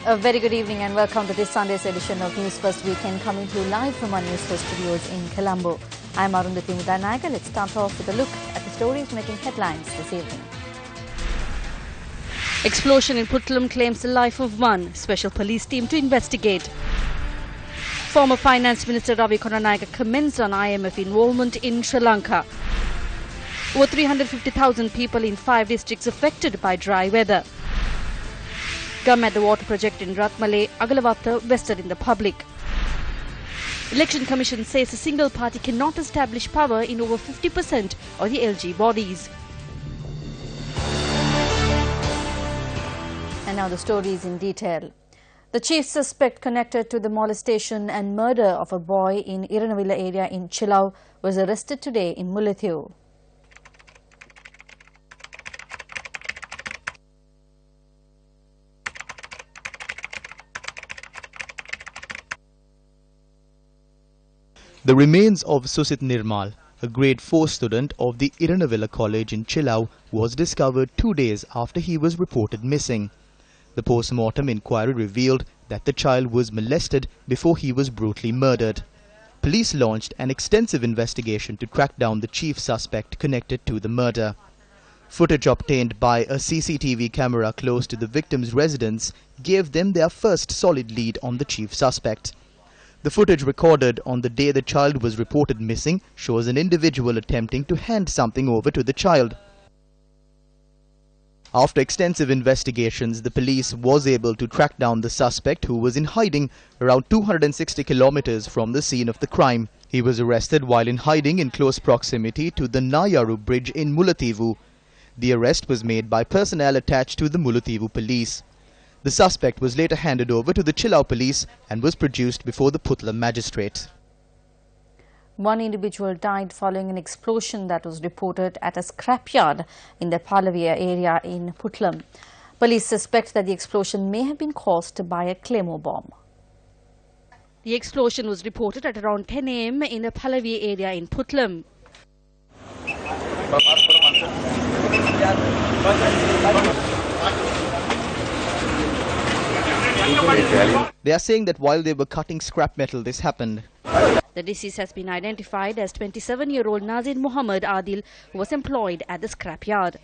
A very good evening and welcome to this Sunday's edition of News First Weekend, coming to you live from our News First studios in Colombo. I'm Maroons. Let's start off with a look at the stories making headlines this evening. Explosion in Puttlam claims the life of one. Special police team to investigate. Former Finance Minister Ravi Konanayake comments on IMF involvement in Sri Lanka. Over 350,000 people in 5 districts affected by dry weather. Gum at the water project in Ratmale, Agalawatha vested in the public. Election Commission says a single party cannot establish power in over 50% of the LG bodies. And now the stories in detail. The chief suspect connected to the molestation and murder of a boy in Erina Villa area in Chile was arrested today in Mullaitivu. The remains of Susit Nirmal, a grade 4 student of the Erina Villa College in Chile, was discovered 2 days after he was reported missing. The post-mortem inquiry revealed that the child was molested before he was brutally murdered. Police launched an extensive investigation to track down the chief suspect connected to the murder. Footage obtained by a CCTV camera close to the victim's residence gave them their first solid lead on the chief suspect. The footage recorded on the day the child was reported missing shows an individual attempting to hand something over to the child. After extensive investigations, the police was able to track down the suspect, who was in hiding around 260 kilometers from the scene of the crime. He was arrested while in hiding in close proximity to the Nayaru bridge in Mullaitivu. The arrest was made by personnel attached to the Mullaitivu police. The suspect was later handed over to the Chile police and was produced before the Puttlam magistrate. One individual died following an explosion that was reported at a scrapyard in the Palea area in Puttlam. Police suspect that the explosion may have been caused by a claymore bomb. The explosion was reported at around 10 a.m. in the Palea area in Puttlam. They are saying that while they were cutting scrap metal, this happened. The deceased has been identified as 27-year-old Nazir Muhammad Adil, who was employed at the scrapyard.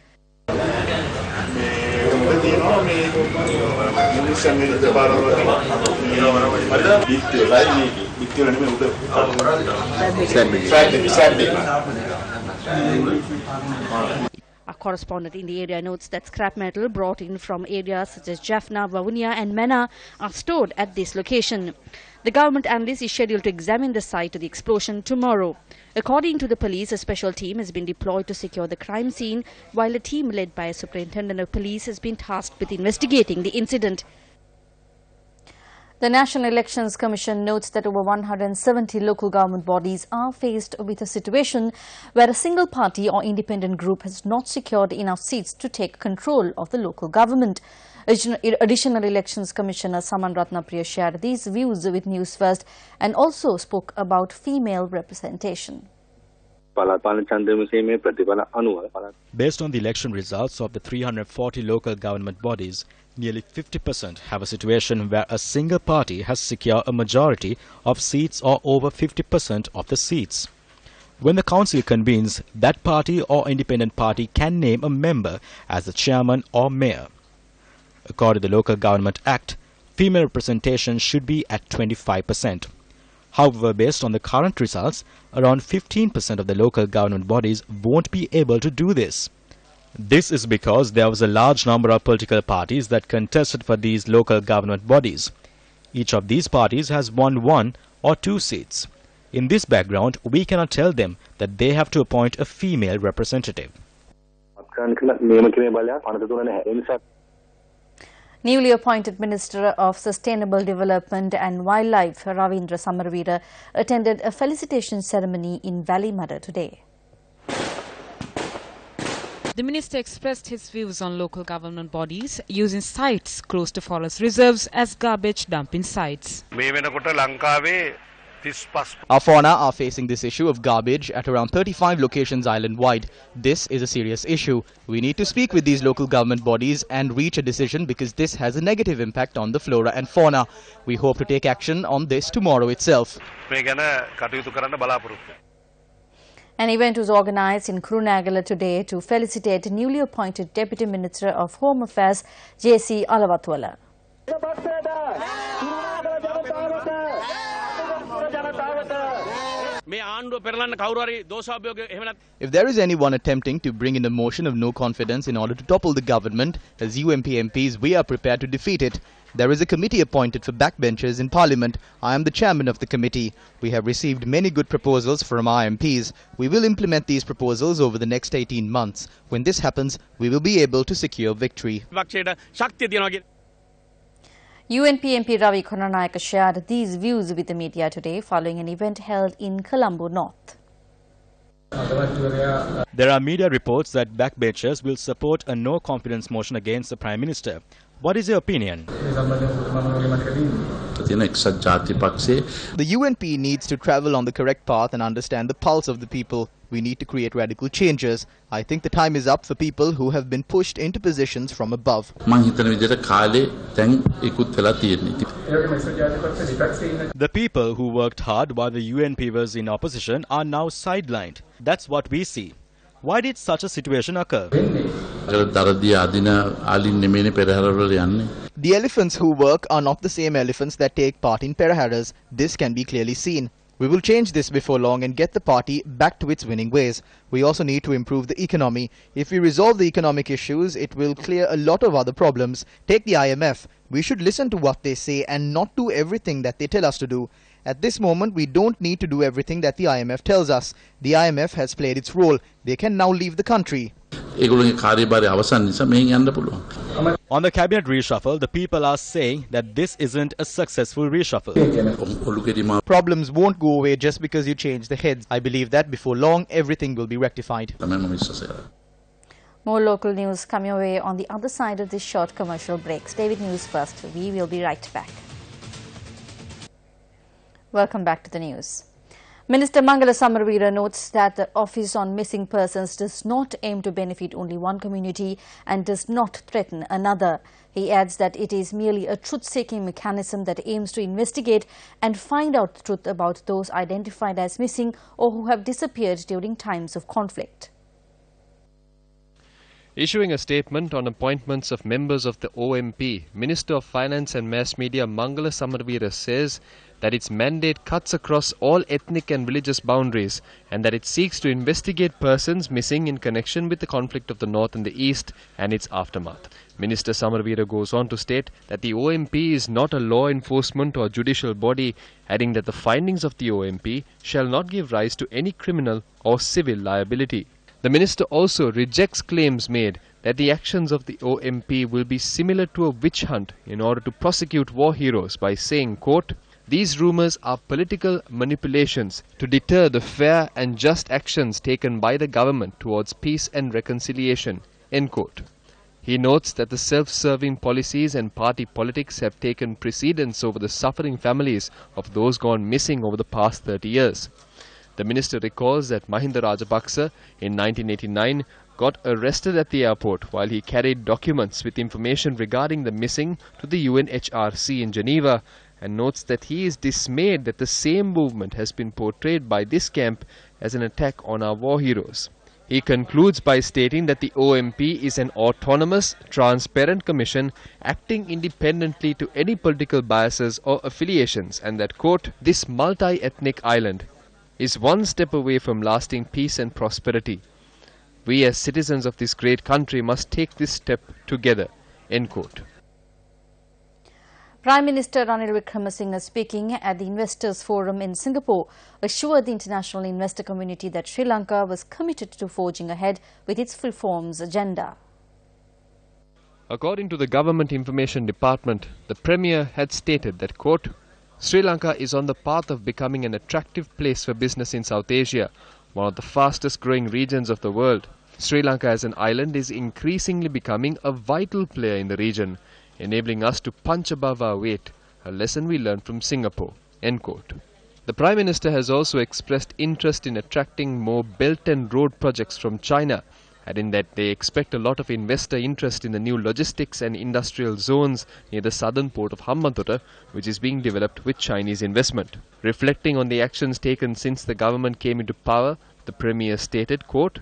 Our correspondent in the area notes that scrap metal brought in from areas such as Jaffna, Vavuniya and Mena are stored at this location. The government analyst is scheduled to examine the site of the explosion tomorrow. According to the police, a special team has been deployed to secure the crime scene, while a team led by a superintendent of police has been tasked with investigating the incident. The National Elections Commission notes that over 170 local government bodies are faced with a situation where a single party or independent group has not secured enough seats to take control of the local government. Additional Elections Commissioner Saman Ratnapriya shared these views with News First and also spoke about female representation. Based on the election results of the 340 local government bodies, nearly 50% have a situation where a single party has secured a majority of seats or over 50% of the seats. When the council convenes, that party or independent party can name a member as the chairman or mayor. According to the Local Government Act, female representation should be at 25%. However, based on the current results, around 15% of the local government bodies won't be able to do this. This is because there was a large number of political parties that contested for these local government bodies. Each of these parties has won 1 or 2 seats. In this background, we cannot tell them that they have to appoint a female representative. Newly appointed Minister of Sustainable Development and Wildlife, Ravindra Samarveera, attended a felicitation ceremony in Valley today. The minister expressed his views on local government bodies using sites close to forest reserves as garbage dumping sites. Our fauna are facing this issue of garbage at around 35 locations island-wide. This is a serious issue. We need to speak with these local government bodies and reach a decision because this has a negative impact on the flora and fauna. We hope to take action on this tomorrow itself. An event was organised in Kurunegala today to felicitate newly appointed Deputy Minister of Home Affairs J.C. Alavatwala. If there is anyone attempting to bring in a motion of no confidence in order to topple the government, as UMP MPs, we are prepared to defeat it. There is a committee appointed for backbenchers in Parliament. I am the chairman of the committee. We have received many good proposals from our MPs. We will implement these proposals over the next 18 months. When this happens, we will be able to secure victory. UNP MP Ravi Konanayaka shared these views with the media today following an event held in Colombo North. There are media reports that backbenchers will support a no-confidence motion against the Prime Minister. What is your opinion? The UNP needs to travel on the correct path and understand the pulse of the people. We need to create radical changes. I think the time is up for people who have been pushed into positions from above. The people who worked hard while the UNP was in opposition are now sidelined. That's what we see. Why did such a situation occur? The elephants who work are not the same elephants that take part in Peraharas. This can be clearly seen. We will change this before long and get the party back to its winning ways. We also need to improve the economy. If we resolve the economic issues, it will clear a lot of other problems. Take the IMF. We should listen to what they say and not do everything that they tell us to do. At this moment, we don't need to do everything that the IMF tells us. The IMF has played its role. They can now leave the country. On the cabinet reshuffle, the people are saying that this isn't a successful reshuffle. Problems won't go away just because you change the heads. I believe that before long, everything will be rectified. More local news come your way on the other side of this short commercial break. Stay with News First. We will be right back. Welcome back to the news. Minister Mangala Samarveera notes that the Office on Missing Persons does not aim to benefit only one community and does not threaten another. He adds that it is merely a truth-seeking mechanism that aims to investigate and find out the truth about those identified as missing or who have disappeared during times of conflict. Issuing a statement on appointments of members of the OMP, Minister of Finance and Mass Media Mangala Samarveera says that its mandate cuts across all ethnic and religious boundaries and that it seeks to investigate persons missing in connection with the conflict of the North and the East and its aftermath. Minister Samarveera goes on to state that the OMP is not a law enforcement or judicial body, adding that the findings of the OMP shall not give rise to any criminal or civil liability. The minister also rejects claims made that the actions of the OMP will be similar to a witch hunt in order to prosecute war heroes by saying, quote, "These rumours are political manipulations to deter the fair and just actions taken by the government towards peace and reconciliation," end quote. He notes that the self-serving policies and party politics have taken precedence over the suffering families of those gone missing over the past 30 years. The minister recalls that Mahinda Rajapaksa in 1989 got arrested at the airport while he carried documents with information regarding the missing to the UNHRC in Geneva, and notes that he is dismayed that the same movement has been portrayed by this camp as an attack on our war heroes. He concludes by stating that the OMP is an autonomous, transparent commission acting independently to any political biases or affiliations, and that, quote, "This multi-ethnic island is one step away from lasting peace and prosperity. We as citizens of this great country must take this step together," end quote. Prime Minister Ranil Wickremesinghe, speaking at the Investors Forum in Singapore, assured the international investor community that Sri Lanka was committed to forging ahead with its reforms agenda. According to the Government Information Department, the Premier had stated that, quote, "Sri Lanka is on the path of becoming an attractive place for business in South Asia, one of the fastest growing regions of the world. Sri Lanka as an island is increasingly becoming a vital player in the region, enabling us to punch above our weight, a lesson we learned from Singapore," end quote. The Prime Minister has also expressed interest in attracting more Belt and Road projects from China, adding that they expect a lot of investor interest in the new logistics and industrial zones near the southern port of Hambantota, which is being developed with Chinese investment. Reflecting on the actions taken since the government came into power, the Premier stated, quote,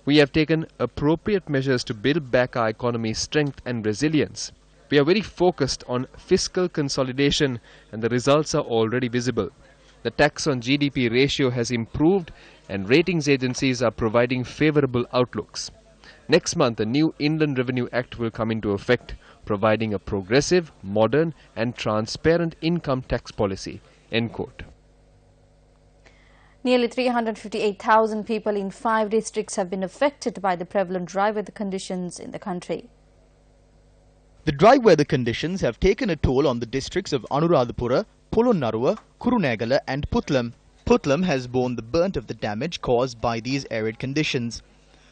"We have taken appropriate measures to build back our economy's strength and resilience. We are very focused on fiscal consolidation and the results are already visible. The tax on GDP ratio has improved and ratings agencies are providing favourable outlooks. Next month, a new Inland Revenue Act will come into effect, providing a progressive, modern and transparent income tax policy." End quote. Nearly 358,000 people in 5 districts have been affected by the prevalent dry weather conditions in the country. The dry weather conditions have taken a toll on the districts of Anuradhapura, Polonnaruwa, Kurunegala and Putlam. Putlam has borne the brunt of the damage caused by these arid conditions.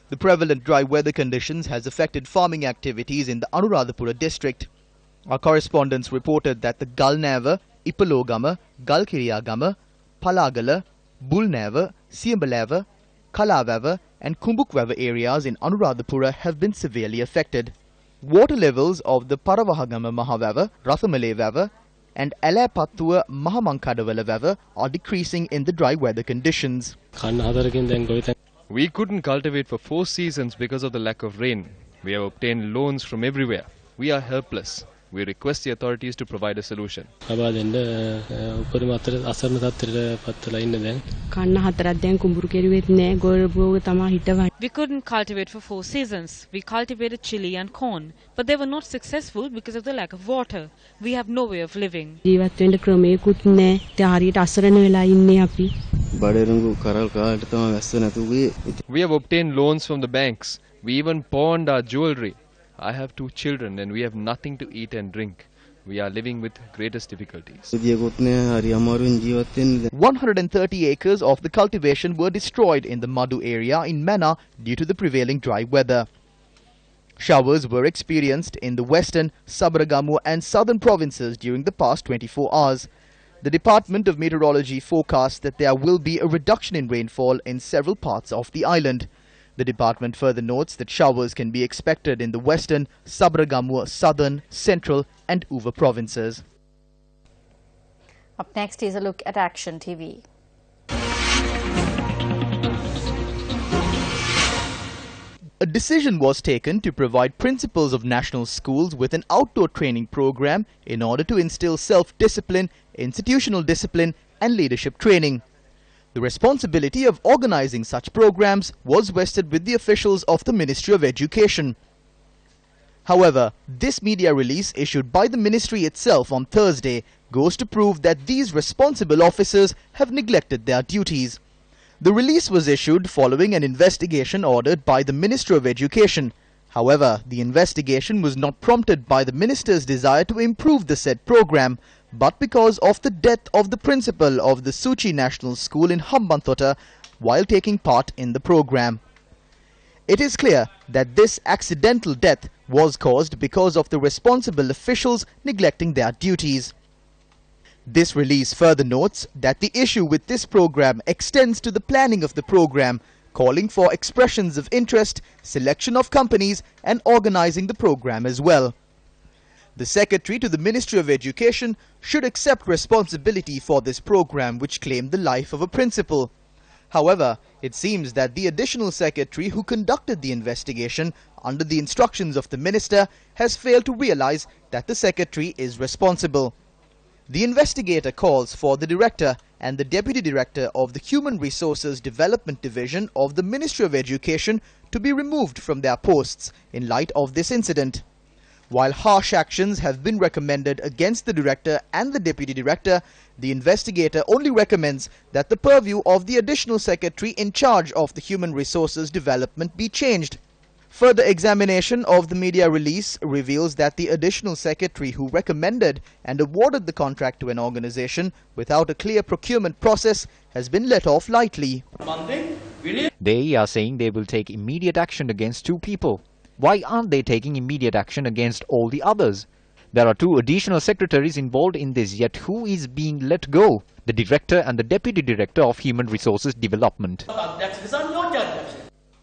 The prevalent dry weather conditions has affected farming activities in the Anuradhapura district. Our correspondents reported that the Galnava, Ipalogama, Galkiriyagama, Palagala, Bulnava, Siambalava, Kalavava and Kumbukvava areas in Anuradhapura have been severely affected. Water levels of the Paravahagama Mahavava, Rathamalevava and Alapattua Mahamankadavala are decreasing in the dry weather conditions. We couldn't cultivate for 4 seasons because of the lack of rain. We have obtained loans from everywhere. We are helpless. We request the authorities to provide a solution. We couldn't cultivate for 4 seasons. We cultivated chili and corn, but they were not successful because of the lack of water. We have no way of living. We have obtained loans from the banks. We even pawned our jewelry. I have 2 children and we have nothing to eat and drink. We are living with greatest difficulties. 130 acres of the cultivation were destroyed in the Madhu area in Mena due to the prevailing dry weather. Showers were experienced in the western, Sabaragamu and southern provinces during the past 24 hours. The Department of Meteorology forecasts that there will be a reduction in rainfall in several parts of the island. The department further notes that showers can be expected in the western, Sabaragamu, southern, central and Uva provinces. Up next is a look at Action TV. A decision was taken to provide principals of national schools with an outdoor training program in order to instill self-discipline, institutional discipline and leadership training. The responsibility of organizing such programs was vested with the officials of the Ministry of Education. However, this media release issued by the ministry itself on Thursday goes to prove that these responsible officers have neglected their duties. The release was issued following an investigation ordered by the Minister of Education. However, the investigation was not prompted by the minister's desire to improve the said program, but because of the death of the principal of the Suchi National School in Hambantota while taking part in the program. It is clear that this accidental death was caused because of the responsible officials neglecting their duties. This release further notes that the issue with this program extends to the planning of the program, calling for expressions of interest, selection of companies and organizing the program as well. The Secretary to the Ministry of Education should accept responsibility for this program which claimed the life of a principal. However, it seems that the additional secretary who conducted the investigation under the instructions of the minister has failed to realize that the secretary is responsible. The investigator calls for the director and the deputy director of the Human Resources Development Division of the Ministry of Education to be removed from their posts in light of this incident. While harsh actions have been recommended against the director and the deputy director, the investigator only recommends that the purview of the additional secretary in charge of the human resources development be changed. Further examination of the media release reveals that the additional secretary who recommended and awarded the contract to an organization without a clear procurement process has been let off lightly. They are saying they will take immediate action against 2 people. Why aren't they taking immediate action against all the others? There are 2 additional secretaries involved in this, yet who is being let go? the Director and the Deputy Director of Human Resources Development.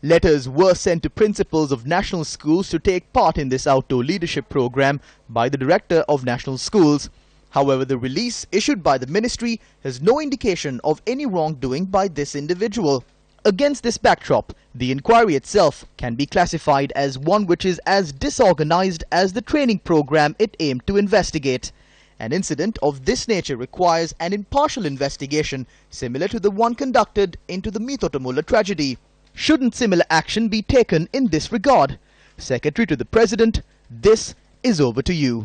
Letters were sent to principals of national schools to take part in this outdoor leadership program by the Director of National Schools. However, the release issued by the ministry has no indication of any wrongdoing by this individual. Against this backdrop, the inquiry itself can be classified as one which is as disorganized as the training program it aimed to investigate. An incident of this nature requires an impartial investigation similar to the one conducted into the Mithotamulla tragedy. Shouldn't similar action be taken in this regard? Secretary to the President, this is over to you.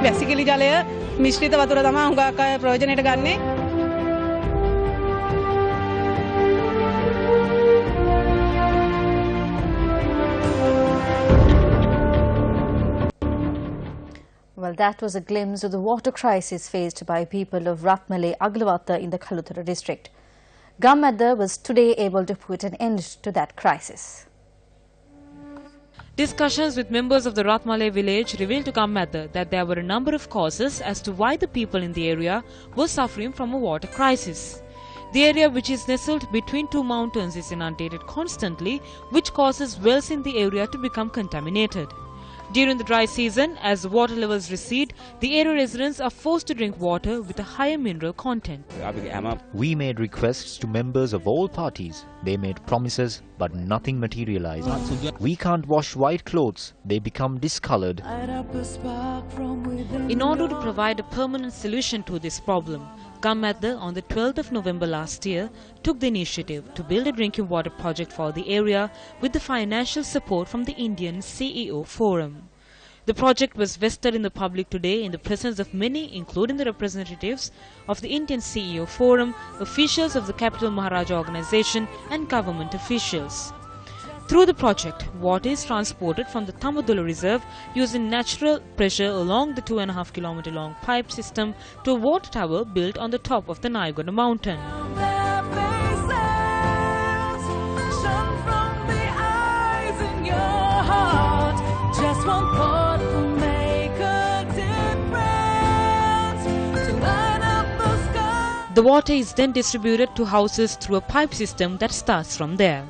වැසිකිලි ජලය මිශ්‍රිත වතුර තමයි හුඟක් අය ප්‍රයෝජනයට ගන්නේ. Well, that was a glimpse of the water crisis faced by people of Ratmale Aglawata in the Kalutara district. Gamadda was today able to put an end to that crisis. Discussions with members of the Ratmale village revealed to Gamadda that there were a number of causes as to why the people in the area were suffering from a water crisis. The area, which is nestled between two mountains, is inundated constantly, which causes wells in the area to become contaminated. During the dry season, as the water levels recede, the area residents are forced to drink water with a higher mineral content. We made requests to members of all parties. They made promises, but nothing materialized. We can't wash white clothes. They become discolored. In order to provide a permanent solution to this problem, Gamadda on the 12th of November last year took the initiative to build a drinking water project for the area with the financial support from the Indian CEO Forum. The project was vested in the public today in the presence of many, including the representatives of the Indian CEO Forum, officials of the Capital Maharaja organization and government officials. Through the project, water is transported from the Tamadula Reserve using natural pressure along the 2.5 km long pipe system to a water tower built on the top of the Naigoda mountain. The water is then distributed to houses through a pipe system that starts from there.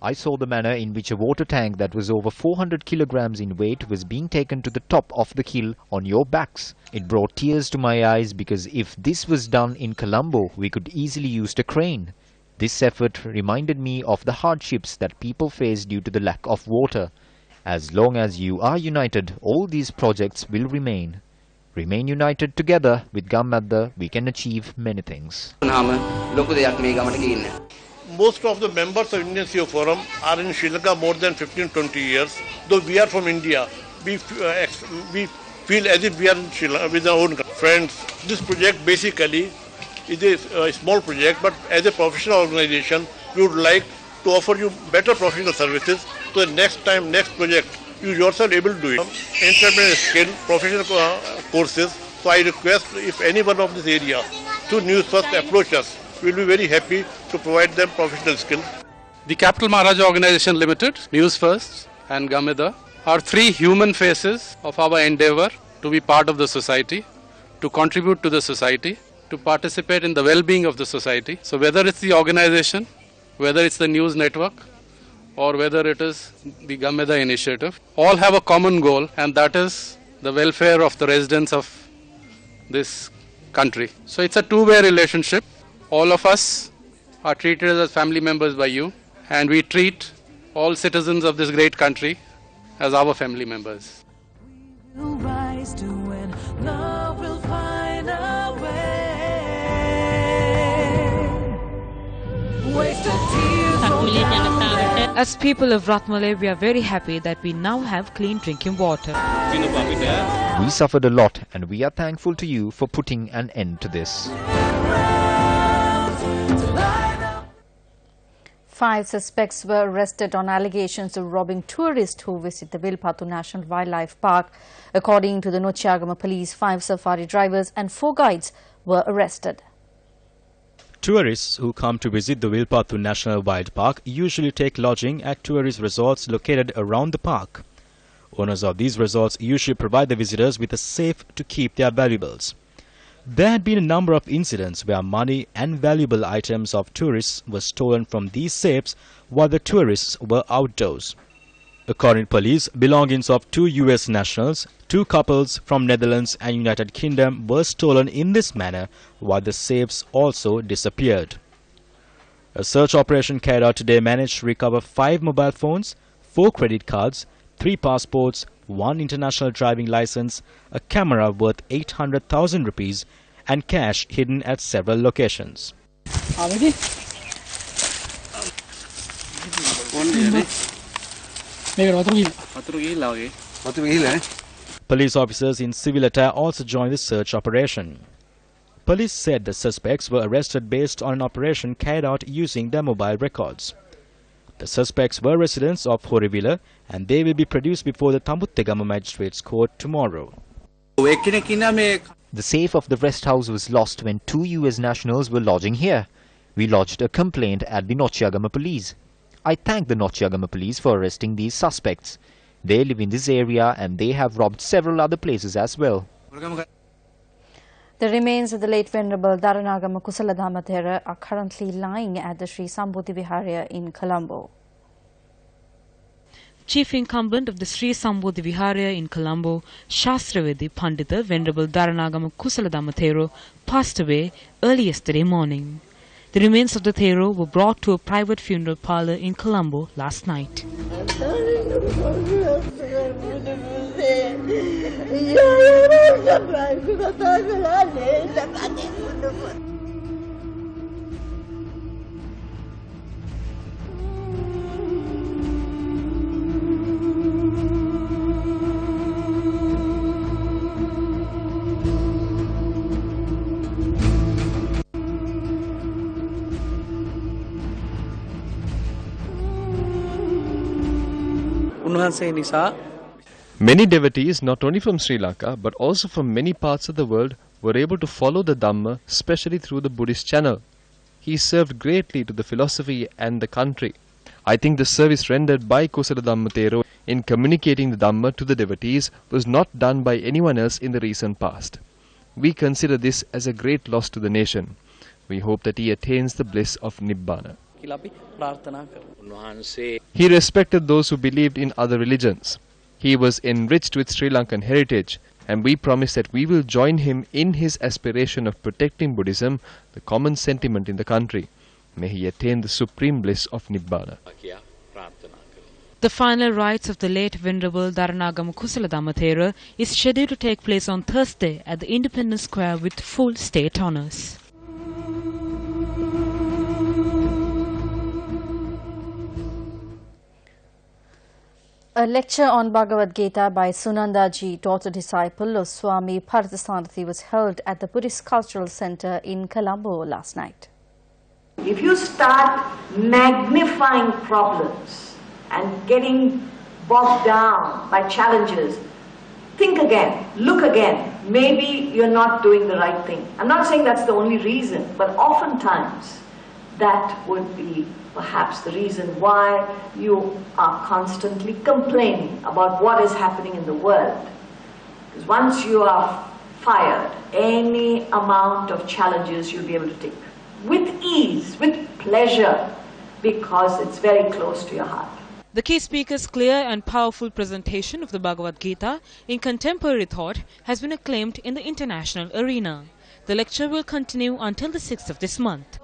I saw the manner in which a water tank that was over 400 kilograms in weight was being taken to the top of the hill on your backs. It brought tears to my eyes because if this was done in Colombo, we could easily use a crane. This effort reminded me of the hardships that people face due to the lack of water. As long as you are united, all these projects will remain. Remain united together with Gamadda, we can achieve many things. Most of the members of Indian CEO Forum are in Sri Lanka more than 15-20 years. Though we are from India, we feel as if we are in Sri Lanka with our own friends. This project basically is a small project, but as a professional organization, we would like to offer you better professional services. So next time, next project, you yourself able to do it. Entrepreneurial skill, professional courses. So I request if anyone of this area through Newsfirst approach us, we will be very happy to provide them professional skills. The Capital Maharaja Organization Limited, Newsfirst and Gamadda are three human faces of our endeavor to be part of the society, to contribute to the society, to participate in the well-being of the society. So whether it's the organization, whether it's the news network, or whether it is the Gamadda initiative, all have a common goal, and that is the welfare of the residents of this country. So it's a two-way relationship. All of us are treated as family members by you, and we treat all citizens of this great country as our family members. As people of Ratmale, we are very happy that we now have clean drinking water. We suffered a lot, and we are thankful to you for putting an end to this. 5 suspects were arrested on allegations of robbing tourists who visit the Vilpattu National Wildlife Park. According to the Newsfirst.lk police, 5 safari drivers and 4 guides were arrested. Tourists who come to visit the Vilpattu National Wild Park usually take lodging at tourist resorts located around the park. Owners of these resorts usually provide the visitors with a safe to keep their valuables. There had been a number of incidents where money and valuable items of tourists were stolen from these safes while the tourists were outdoors. According to police, belongings of 2 US nationals, 2 couples from Netherlands and United Kingdom were stolen in this manner while the safes also disappeared. A search operation carried out today managed to recover 5 mobile phones, 4 credit cards, 3 passports, 1 international driving license, a camera worth 800,000 rupees and cash hidden at several locations. Police officers in civil attire also joined the search operation. Police said the suspects were arrested based on an operation carried out using their mobile records. The suspects were residents of Horivilla and they will be produced before the Tambuttegama Magistrates Court tomorrow. The safe of the rest house was lost when 2 US nationals were lodging here. We lodged a complaint at the Nochiagama police. I thank the Nochiagama police for arresting these suspects. They live in this area and they have robbed several other places as well. The remains of the late Venerable Gama Kusarigama are currently lying at the Sri Sambodhi Viharya in Colombo. Chief incumbent of the Sri Sambodhi Viharya in Colombo, Shastravedi Pandita Venerable Gama Kusarigama passed away early yesterday morning. The remains of the Thero were brought to a private funeral parlour in Colombo last night. Many devotees, not only from Sri Lanka but also from many parts of the world, were able to follow the Dhamma, especially through the Buddhist channel. He served greatly to the philosophy and the country. I think the service rendered by Kusarigama Thero in communicating the Dhamma to the devotees was not done by anyone else in the recent past. We consider this as a great loss to the nation. We hope that he attains the bliss of Nibbana. He respected those who believed in other religions. He was enriched with Sri Lankan heritage, and we promise that we will join him in his aspiration of protecting Buddhism, the common sentiment in the country. May he attain the supreme bliss of Nibbana. The final rites of the late Venerable Gama Kusarigama is scheduled to take place on Thursday at the Independence Square with full state honours. A lecture on Bhagavad Gita by Sunandaji, daughter disciple of Swami Parthasarathy, was held at the Buddhist Cultural Center in Colombo last night. If you start magnifying problems and getting bogged down by challenges, think again, look again. Maybe you're not doing the right thing. I'm not saying that's the only reason, but oftentimes that would be perhaps the reason why you are constantly complaining about what is happening in the world. Because once you are fired, any amount of challenges you'll be able to take with ease, with pleasure, because it's very close to your heart. The key speaker's clear and powerful presentation of the Bhagavad Gita in contemporary thought has been acclaimed in the international arena. The lecture will continue until the 6th of this month.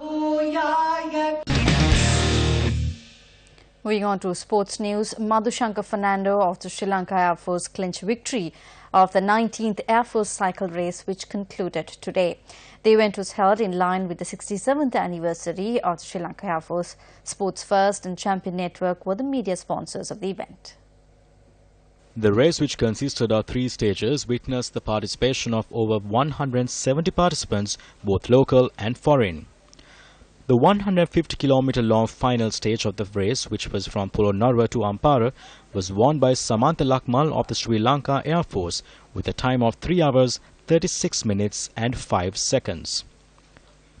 Moving on to sports news, Madhushankar Fernando of the Sri Lanka Air Force clinched victory of the 19th Air Force cycle race, which concluded today. The event was held in line with the 67th anniversary of the Sri Lanka Air Force. Sports First and Champion Network were the media sponsors of the event. The race, which consisted of 3 stages, witnessed the participation of over 170 participants, both local and foreign. The 150-kilometer-long final stage of the race, which was from Polonnaruwa to Ampara, was won by Samantha Lakmal of the Sri Lanka Air Force with a time of 3 hours, 36 minutes and 5 seconds.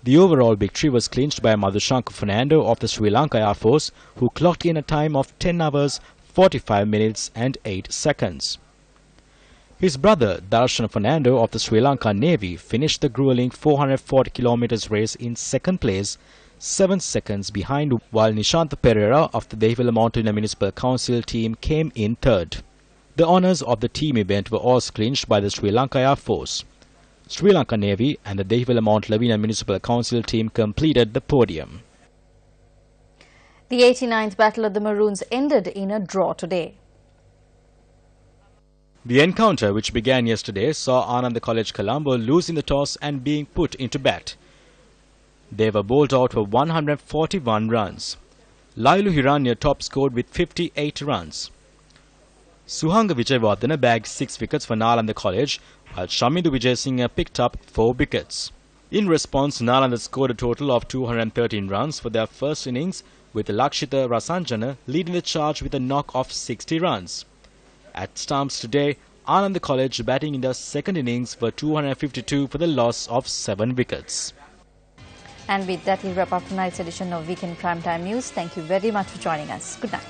The overall victory was clinched by Madhushanka Fernando of the Sri Lanka Air Force, who clocked in a time of 10 hours, 45 minutes and 8 seconds. His brother Darshan Fernando of the Sri Lanka Navy finished the grueling 440 km race in second place, 7 seconds behind, while Nishant Pereira of the Devila Mountain Municipal Council team came in third. The honours of the team event were also clinched by the Sri Lanka Air Force. Sri Lanka Navy and the Devila Mount Lavina Municipal Council team completed the podium. The 89th Battle of the Maroons ended in a draw today. The encounter, which began yesterday, saw Ananda College Colombo losing the toss and being put into bat. They were bowled out for 141 runs. Lailu Hiranya top scored with 58 runs. Suhanga Vijayawardena bagged 6 wickets for Nalanda College, while Shamindu Vijayasinghe picked up 4 wickets. In response, Nalanda scored a total of 213 runs for their first innings, with Lakshita Rasanjana leading the charge with a knock of 60 runs. At stumps today, Ananda College batting in their second innings were 252 for the loss of 7 wickets. And with that, we'll wrap up tonight's edition of Weekend Primetime News. Thank you very much for joining us. Good night.